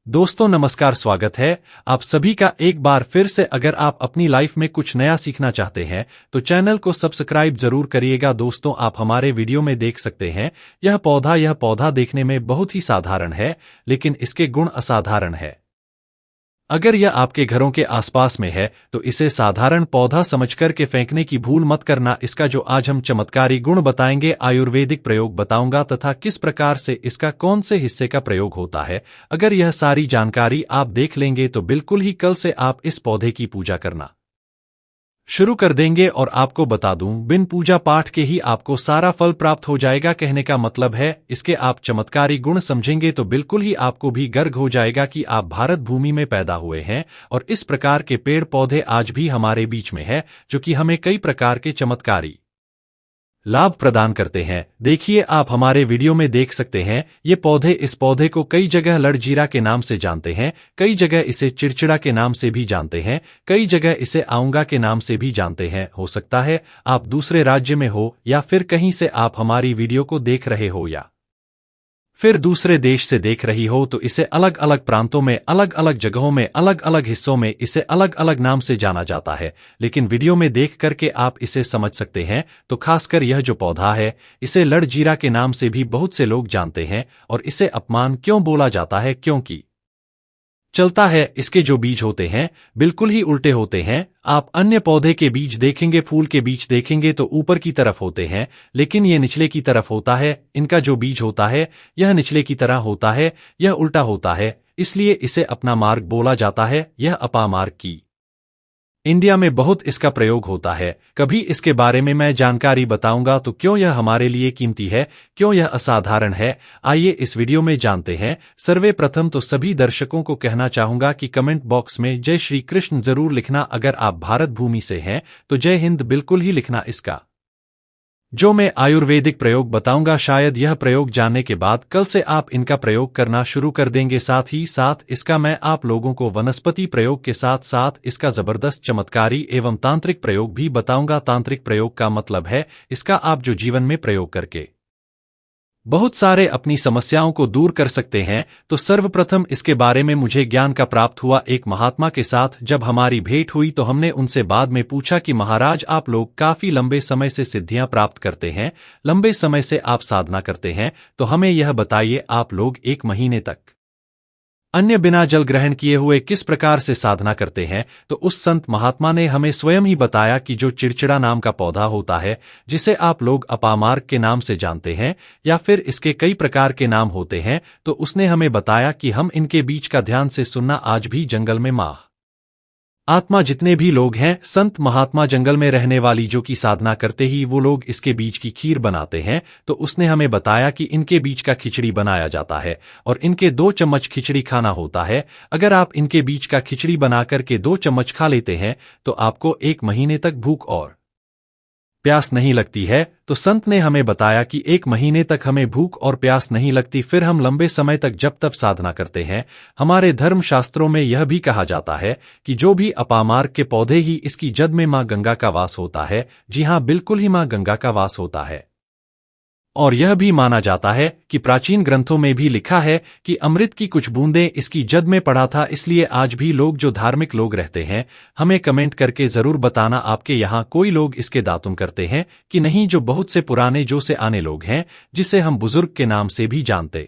दोस्तों नमस्कार, स्वागत है आप सभी का एक बार फिर से। अगर आप अपनी लाइफ में कुछ नया सीखना चाहते हैं तो चैनल को सब्सक्राइब जरूर करिएगा। दोस्तों आप हमारे वीडियो में देख सकते हैं यह पौधा देखने में बहुत ही साधारण है, लेकिन इसके गुण असाधारण है। अगर यह आपके घरों के आसपास में है तो इसे साधारण पौधा समझकर के फेंकने की भूल मत करना। इसका जो आज हम चमत्कारी गुण बताएंगे, आयुर्वेदिक प्रयोग बताऊंगा तथा किस प्रकार से इसका कौन से हिस्से का प्रयोग होता है। अगर यह सारी जानकारी आप देख लेंगे तो बिल्कुल ही कल से आप इस पौधे की पूजा करना शुरू कर देंगे। और आपको बता दूं, बिन पूजा पाठ के ही आपको सारा फल प्राप्त हो जाएगा। कहने का मतलब है इसके आप चमत्कारी गुण समझेंगे तो बिल्कुल ही आपको भी गर्व हो जाएगा कि आप भारत भूमि में पैदा हुए हैं और इस प्रकार के पेड़ पौधे आज भी हमारे बीच में है, जो कि हमें कई प्रकार के चमत्कारी लाभ प्रदान करते हैं। देखिए, आप हमारे वीडियो में देख सकते हैं इस पौधे को कई जगह लड़जीरा के नाम से जानते हैं, कई जगह इसे चिड़चिड़ा के नाम से भी जानते हैं, कई जगह इसे आऊंगा के नाम से भी जानते हैं। हो सकता है आप दूसरे राज्य में हो या फिर कहीं से आप हमारी वीडियो को देख रहे हो या फिर दूसरे देश से देख रही हो, तो इसे अलग अलग प्रांतों में, अलग अलग जगहों में, अलग अलग हिस्सों में इसे अलग अलग नाम से जाना जाता है। लेकिन वीडियो में देख करके आप इसे समझ सकते हैं। तो खासकर यह जो पौधा है, इसे लड़जीरा के नाम से भी बहुत से लोग जानते हैं। और इसे अपमान क्यों बोला जाता है? क्योंकि चलता है इसके जो बीज होते हैं बिल्कुल ही उल्टे होते हैं। आप अन्य पौधे के बीज देखेंगे, फूल के बीज देखेंगे तो ऊपर की तरफ होते हैं, लेकिन ये निचले की तरफ होता है। इनका जो बीज होता है यह निचले की तरह होता है, यह उल्टा होता है। इसलिए इसे अपना मार्ग बोला जाता है, यह अपामार्ग की। इंडिया में बहुत इसका प्रयोग होता है। कभी इसके बारे में मैं जानकारी बताऊंगा। तो क्यों यह हमारे लिए कीमती है, क्यों यह असाधारण है, आइए इस वीडियो में जानते हैं। सर्वे प्रथम तो सभी दर्शकों को कहना चाहूंगा कि कमेंट बॉक्स में जय श्री कृष्ण जरूर लिखना। अगर आप भारत भूमि से हैं तो जय हिंद बिल्कुल ही लिखना। इसका जो मैं आयुर्वेदिक प्रयोग बताऊंगा, शायद यह प्रयोग जानने के बाद कल से आप इनका प्रयोग करना शुरू कर देंगे। साथ ही साथ इसका मैं आप लोगों को वनस्पति प्रयोग के साथ साथ इसका जबरदस्त चमत्कारी एवं तांत्रिक प्रयोग भी बताऊंगा। तांत्रिक प्रयोग का मतलब है इसका आप जो जीवन में प्रयोग करके बहुत सारे अपनी समस्याओं को दूर कर सकते हैं। तो सर्वप्रथम इसके बारे में मुझे ज्ञान का प्राप्त हुआ एक महात्मा के साथ। जब हमारी भेंट हुई तो हमने उनसे बाद में पूछा कि महाराज, आप लोग काफी लंबे समय से सिद्धियां प्राप्त करते हैं, लंबे समय से आप साधना करते हैं, तो हमें यह बताइए आप लोग 1 महीने तक अन्य बिना जल ग्रहण किए हुए किस प्रकार से साधना करते हैं। तो उस संत महात्मा ने हमें स्वयं ही बताया कि जो चिड़चिड़ा नाम का पौधा होता है, जिसे आप लोग अपामार्ग के नाम से जानते हैं या फिर इसके कई प्रकार के नाम होते हैं, तो उसने हमें बताया कि हम इनके बीच का ध्यान से सुनना। आज भी जंगल में आत्मा जितने भी लोग हैं, संत महात्मा जंगल में रहने वाली जो की साधना करते ही वो लोग इसके बीज की खीर बनाते हैं। तो उसने हमें बताया कि इनके बीज का खिचड़ी बनाया जाता है और इनके 2 चम्मच खिचड़ी खाना होता है। अगर आप इनके बीज का खिचड़ी बनाकर के 2 चम्मच खा लेते हैं तो आपको 1 महीने तक भूख और प्यास नहीं लगती है। तो संत ने हमें बताया कि 1 महीने तक हमें भूख और प्यास नहीं लगती। फिर हम लंबे समय तक जब तब साधना करते हैं। हमारे धर्म शास्त्रों में यह भी कहा जाता है कि जो भी अपामार्ग के पौधे ही इसकी जड़ में मां गंगा का वास होता है। जी हां, बिल्कुल ही मां गंगा का वास होता है। और यह भी माना जाता है कि प्राचीन ग्रंथों में भी लिखा है कि अमृत की कुछ बूंदें इसकी जड़ में पड़ा था। इसलिए आज भी लोग जो धार्मिक लोग रहते हैं, हमें कमेंट करके जरूर बताना आपके यहाँ कोई लोग इसके दातुन करते हैं कि नहीं। जो बहुत से पुराने जो से आने लोग हैं, जिसे हम बुजुर्ग के नाम से भी जानते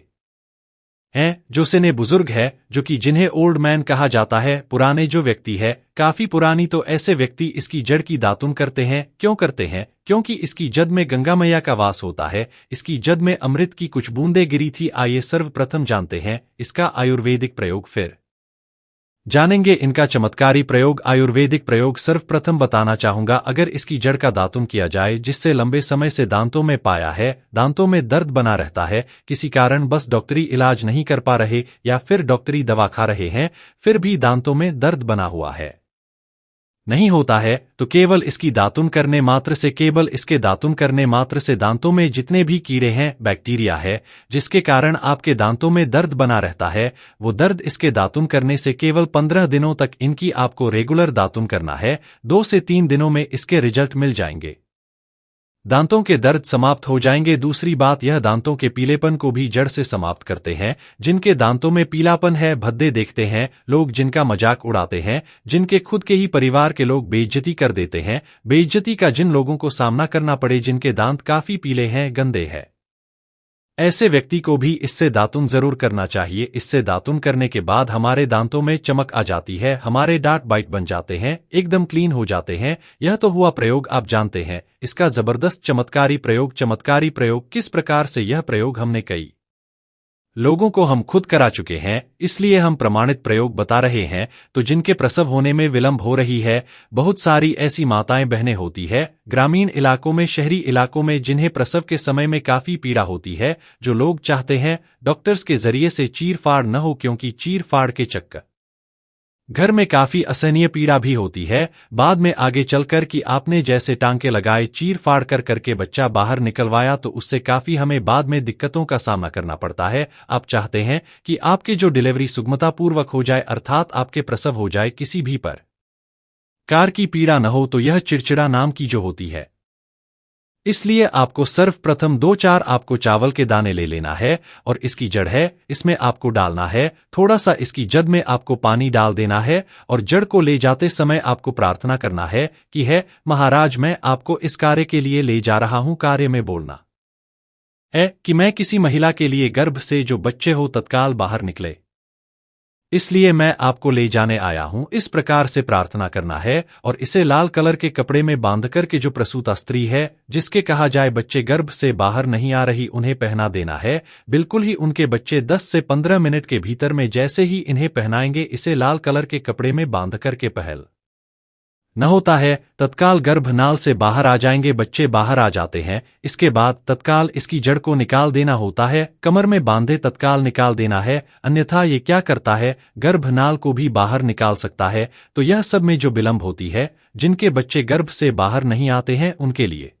हैं, जो से ने बुजुर्ग है, जो कि जिन्हें ओल्ड मैन कहा जाता है, पुराने जो व्यक्ति है, काफी पुरानी, तो ऐसे व्यक्ति इसकी जड़ की दातुन करते हैं। क्यों करते हैं? क्योंकि इसकी जड़ में गंगा मैया का वास होता है। इसकी जड़ में अमृत की कुछ बूंदें गिरी थी। आइए सर्वप्रथम जानते हैं इसका आयुर्वेदिक प्रयोग, फिर जानेंगे इनका चमत्कारी प्रयोग। आयुर्वेदिक प्रयोग सर्वप्रथम बताना चाहूंगा। अगर इसकी जड़ का दातुन किया जाए, जिससे लंबे समय से दांतों में पाया है, दांतों में दर्द बना रहता है, किसी कारण बस डॉक्टरी इलाज नहीं कर पा रहे या फिर डॉक्टरी दवा खा रहे हैं, फिर भी दांतों में दर्द बना हुआ है, नहीं होता है, तो केवल इसकी दातुन करने मात्र से, केवल इसके दातुन करने मात्र से दांतों में जितने भी कीड़े हैं, बैक्टीरिया है, जिसके कारण आपके दांतों में दर्द बना रहता है, वो दर्द इसके दातुन करने से केवल 15 दिनों तक इनकी आपको रेगुलर दातुन करना है। 2 से 3 दिनों में इसके रिजल्ट मिल जाएंगे। दांतों के दर्द समाप्त हो जाएंगे। दूसरी बात, यह दांतों के पीलेपन को भी जड़ से समाप्त करते हैं। जिनके दांतों में पीलापन है, भद्दे देखते हैं लोग, जिनका मजाक उड़ाते हैं, जिनके खुद के ही परिवार के लोग बेइज्जती कर देते हैं, बेइज्जती का जिन लोगों को सामना करना पड़े, जिनके दांत काफी पीले हैं, गंदे हैं, ऐसे व्यक्ति को भी इससे दातुन जरूर करना चाहिए। इससे दातुन करने के बाद हमारे दांतों में चमक आ जाती है, हमारे दांत बाइट बन जाते हैं, एकदम क्लीन हो जाते हैं। यह तो हुआ प्रयोग, आप जानते हैं इसका जबरदस्त चमत्कारी प्रयोग। चमत्कारी प्रयोग किस प्रकार से? यह प्रयोग हमने कई लोगों को हम खुद करा चुके हैं, इसलिए हम प्रमाणित प्रयोग बता रहे हैं। तो जिनके प्रसव होने में विलंब हो रही है, बहुत सारी ऐसी माताएं बहनें होती है ग्रामीण इलाकों में, शहरी इलाकों में, जिन्हें प्रसव के समय में काफी पीड़ा होती है, जो लोग चाहते हैं डॉक्टर्स के जरिए से चीर फाड़ न हो, क्योंकि चीर फाड़ के चक्कर घर में काफी असहनीय पीड़ा भी होती है बाद में आगे चलकर, कि आपने जैसे टांके लगाए, चीर फाड़ कर करके बच्चा बाहर निकलवाया, तो उससे काफी हमें बाद में दिक्कतों का सामना करना पड़ता है। आप चाहते हैं कि आपके जो डिलीवरी सुगमतापूर्वक हो जाए, अर्थात आपके प्रसव हो जाए, किसी भी प्रकार की पीड़ा न हो, तो यह चिड़चिड़ा नाम की जो होती है। इसलिए आपको सर्वप्रथम 2-4 आपको चावल के दाने ले लेना है, और इसकी जड़ है, इसमें आपको डालना है थोड़ा सा, इसकी जड़ में आपको पानी डाल देना है, और जड़ को ले जाते समय आपको प्रार्थना करना है कि है महाराज, मैं आपको इस कार्य के लिए ले जा रहा हूं। कार्य में बोलना है कि मैं किसी महिला के लिए गर्भ से जो बच्चे हो तत्काल बाहर निकले, इसलिए मैं आपको ले जाने आया हूं। इस प्रकार से प्रार्थना करना है, और इसे लाल कलर के कपड़े में बांधकर के जो प्रसूता स्त्री है, जिसके कहा जाए बच्चे गर्भ से बाहर नहीं आ रही, उन्हें पहना देना है। बिल्कुल ही उनके बच्चे 10 से 15 मिनट के भीतर में जैसे ही इन्हें पहनाएंगे, इसे लाल कलर के कपड़े में बांधकर के पहल न होता है, तत्काल गर्भनाल से बाहर आ जाएंगे, बच्चे बाहर आ जाते हैं। इसके बाद तत्काल इसकी जड़ को निकाल देना होता है, कमर में बांधे तत्काल निकाल देना है, अन्यथा ये क्या करता है, गर्भनाल को भी बाहर निकाल सकता है। तो यह सब में जो विलंब होती है, जिनके बच्चे गर्भ से बाहर नहीं आते हैं, उनके लिए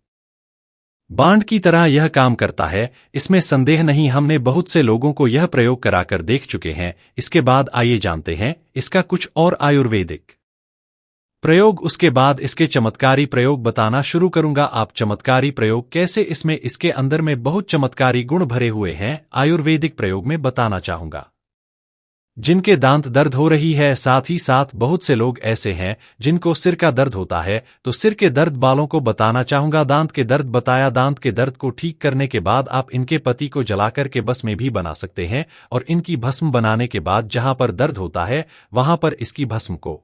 बांड की तरह यह काम करता है, इसमें संदेह नहीं। हमने बहुत से लोगों को यह प्रयोग कराकर देख चुके हैं। इसके बाद आइए जानते हैं इसका कुछ और आयुर्वेदिक प्रयोग। उसके बाद इसके चमत्कारी प्रयोग बताना शुरू करूंगा। आप चमत्कारी प्रयोग कैसे, इसमें इसके अंदर में बहुत चमत्कारी गुण भरे हुए हैं, आयुर्वेदिक प्रयोग में बताना चाहूंगा। जिनके दांत दर्द हो रही है, साथ ही साथ बहुत से लोग ऐसे हैं जिनको सिर का दर्द होता है, तो सिर के दर्द वालों को बताना चाहूंगा। दांत के दर्द बताया, दांत के दर्द को ठीक करने के बाद आप इनके पत्ती को जलाकर के भस्म में भी बना सकते हैं, और इनकी भस्म बनाने के बाद जहां पर दर्द होता है वहां पर इसकी भस्म को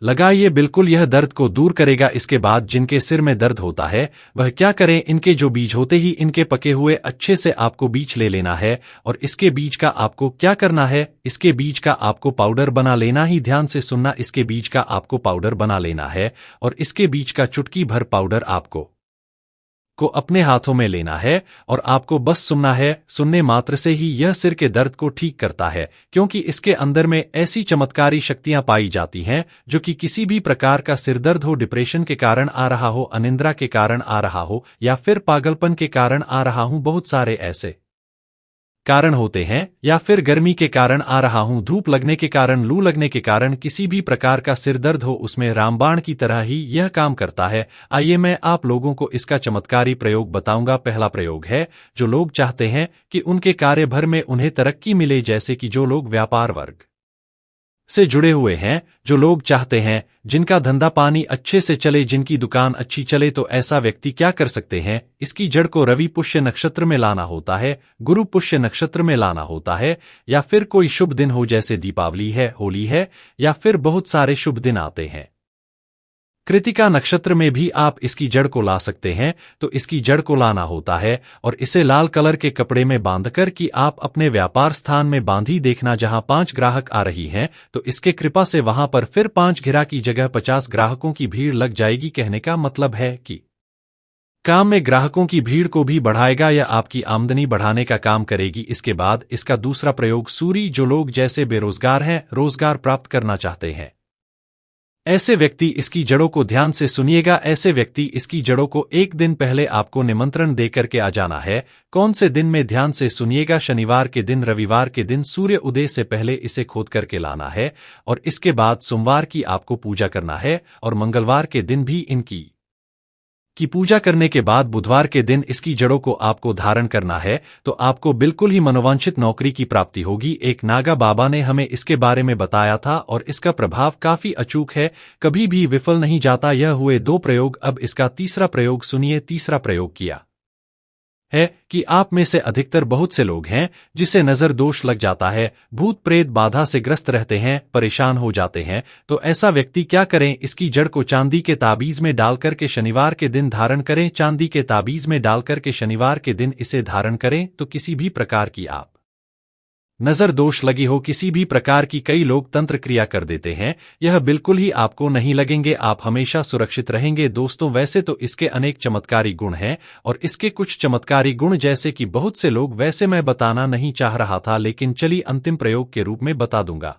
लगाइए, बिल्कुल यह दर्द को दूर करेगा। इसके बाद जिनके सिर में दर्द होता है वह क्या करें, इनके जो बीज होते ही इनके पके हुए अच्छे से आपको बीज ले लेना है, और इसके बीज का आपको क्या करना है, इसके बीज का आपको पाउडर बना लेना ही। ध्यान से सुनना, इसके बीज का आपको पाउडर बना लेना है, और इसके बीज का चुटकी भर पाउडर आपको अपने हाथों में लेना है, और आपको बस सुनना है। सुनने मात्र से ही यह सिर के दर्द को ठीक करता है, क्योंकि इसके अंदर में ऐसी चमत्कारी शक्तियां पाई जाती हैं जो कि किसी भी प्रकार का सिरदर्द हो, डिप्रेशन के कारण आ रहा हो, अनिद्रा के कारण आ रहा हो, या फिर पागलपन के कारण आ रहा हूं, बहुत सारे ऐसे कारण होते हैं, या फिर गर्मी के कारण आ रहा हूं, धूप लगने के कारण, लू लगने के कारण, किसी भी प्रकार का सिर दर्द हो, उसमें रामबाण की तरह ही यह काम करता है। आइए मैं आप लोगों को इसका चमत्कारी प्रयोग बताऊंगा। पहला प्रयोग है, जो लोग चाहते हैं कि उनके कार्य भर में उन्हें तरक्की मिले, जैसे कि जो लोग व्यापार वर्ग से जुड़े हुए हैं, जो लोग चाहते हैं जिनका धंधा पानी अच्छे से चले, जिनकी दुकान अच्छी चले, तो ऐसा व्यक्ति क्या कर सकते हैं, इसकी जड़ को रवि पुष्य नक्षत्र में लाना होता है, गुरु पुष्य नक्षत्र में लाना होता है, या फिर कोई शुभ दिन हो, जैसे दीपावली है, होली है, या फिर बहुत सारे शुभ दिन आते हैं। कृतिका नक्षत्र में भी आप इसकी जड़ को ला सकते हैं। तो इसकी जड़ को लाना होता है, और इसे लाल कलर के कपड़े में बांधकर कि आप अपने व्यापार स्थान में बांधी देखना, जहां 5 ग्राहक आ रही हैं, तो इसके कृपा से वहां पर फिर 5 घिरा की जगह 50 ग्राहकों की भीड़ लग जाएगी। कहने का मतलब है कि काम में ग्राहकों की भीड़ को भी बढ़ाएगा, या आपकी आमदनी बढ़ाने का काम करेगी। इसके बाद इसका दूसरा प्रयोग, सूरी, जो लोग जैसे बेरोजगार हैं, रोजगार प्राप्त करना चाहते हैं, ऐसे व्यक्ति इसकी जड़ों को ध्यान से सुनिएगा। ऐसे व्यक्ति इसकी जड़ों को एक दिन पहले आपको निमंत्रण देकर के आ जाना है। कौन से दिन में, ध्यान से सुनिएगा, शनिवार के दिन, रविवार के दिन, सूर्य उदय से पहले इसे खोद करके लाना है, और इसके बाद सोमवार की आपको पूजा करना है, और मंगलवार के दिन भी इनकी की पूजा करने के बाद बुधवार के दिन इसकी जड़ों को आपको धारण करना है तो आपको बिल्कुल ही मनोवांछित नौकरी की प्राप्ति होगी। एक नागा बाबा ने हमें इसके बारे में बताया था और इसका प्रभाव काफी अचूक है, कभी भी विफल नहीं जाता। यह हुए 2 प्रयोग, अब इसका तीसरा प्रयोग सुनिए। तीसरा प्रयोग किया है कि आप में से अधिकतर बहुत से लोग हैं जिसे नजर दोष लग जाता है, भूत प्रेत बाधा से ग्रस्त रहते हैं, परेशान हो जाते हैं। तो ऐसा व्यक्ति क्या करें? इसकी जड़ को चांदी के ताबीज में डालकर के शनिवार के दिन धारण करें। चांदी के ताबीज में डालकर के शनिवार के दिन इसे धारण करें तो किसी भी प्रकार की आप नजर दोष लगी हो, किसी भी प्रकार की, कई लोग तंत्र क्रिया कर देते हैं, यह बिल्कुल ही आपको नहीं लगेंगे, आप हमेशा सुरक्षित रहेंगे। दोस्तों, वैसे तो इसके अनेक चमत्कारी गुण हैं और इसके कुछ चमत्कारी गुण जैसे कि बहुत से लोग वैसे मैं बताना नहीं चाह रहा था, लेकिन चलिए अंतिम प्रयोग के रूप में बता दूंगा।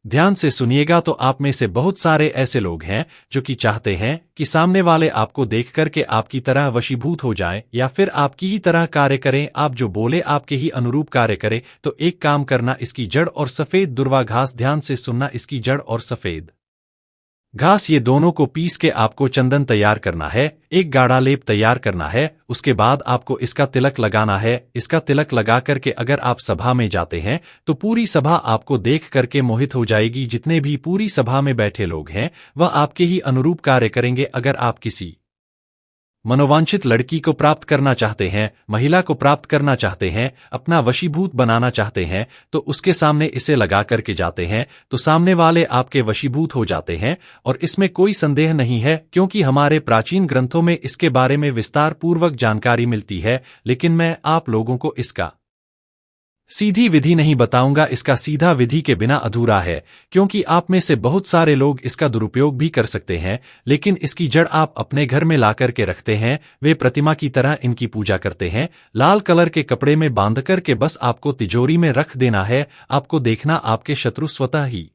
ध्यान से सुनिएगा। तो आप में से बहुत सारे ऐसे लोग हैं जो कि चाहते हैं कि सामने वाले आपको देख करके आपकी तरह वशीभूत हो जाएं या फिर आपकी ही तरह कार्य करें, आप जो बोले आपके ही अनुरूप कार्य करें। तो एक काम करना, इसकी जड़ और सफेद दुर्वा घास, ध्यान से सुनना, इसकी जड़ और सफेद घास ये दोनों को पीस के आपको चंदन तैयार करना है, एक गाढ़ा लेप तैयार करना है। उसके बाद आपको इसका तिलक लगाना है। इसका तिलक लगा करके अगर आप सभा में जाते हैं तो पूरी सभा आपको देख करके मोहित हो जाएगी। जितने भी पूरी सभा में बैठे लोग हैं वह आपके ही अनुरूप कार्य करेंगे। अगर आप किसी मनोवांछित लड़की को प्राप्त करना चाहते हैं, महिला को प्राप्त करना चाहते हैं, अपना वशीभूत बनाना चाहते हैं, तो उसके सामने इसे लगा करके जाते हैं तो सामने वाले आपके वशीभूत हो जाते हैं। और इसमें कोई संदेह नहीं है क्योंकि हमारे प्राचीन ग्रंथों में इसके बारे में विस्तार पूर्वक जानकारी मिलती है, लेकिन मैं आप लोगों को इसका सीधी विधि नहीं बताऊंगा। इसका सीधा विधि के बिना अधूरा है क्योंकि आप में से बहुत सारे लोग इसका दुरुपयोग भी कर सकते हैं, लेकिन इसकी जड़ आप अपने घर में ला करके रखते हैं, वे प्रतिमा की तरह इनकी पूजा करते हैं, लाल कलर के कपड़े में बांध करके बस आपको तिजोरी में रख देना है। आपको देखना आपके शत्रु स्वतः ही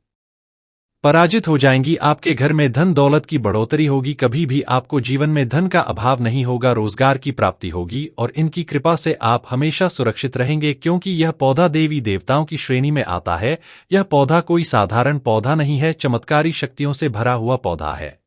पराजित हो जाएंगी, आपके घर में धन दौलत की बढ़ोतरी होगी, कभी भी आपको जीवन में धन का अभाव नहीं होगा, रोजगार की प्राप्ति होगी और इनकी कृपा से आप हमेशा सुरक्षित रहेंगे क्योंकि यह पौधा देवी देवताओं की श्रेणी में आता है। यह पौधा कोई साधारण पौधा नहीं है, चमत्कारी शक्तियों से भरा हुआ पौधा है।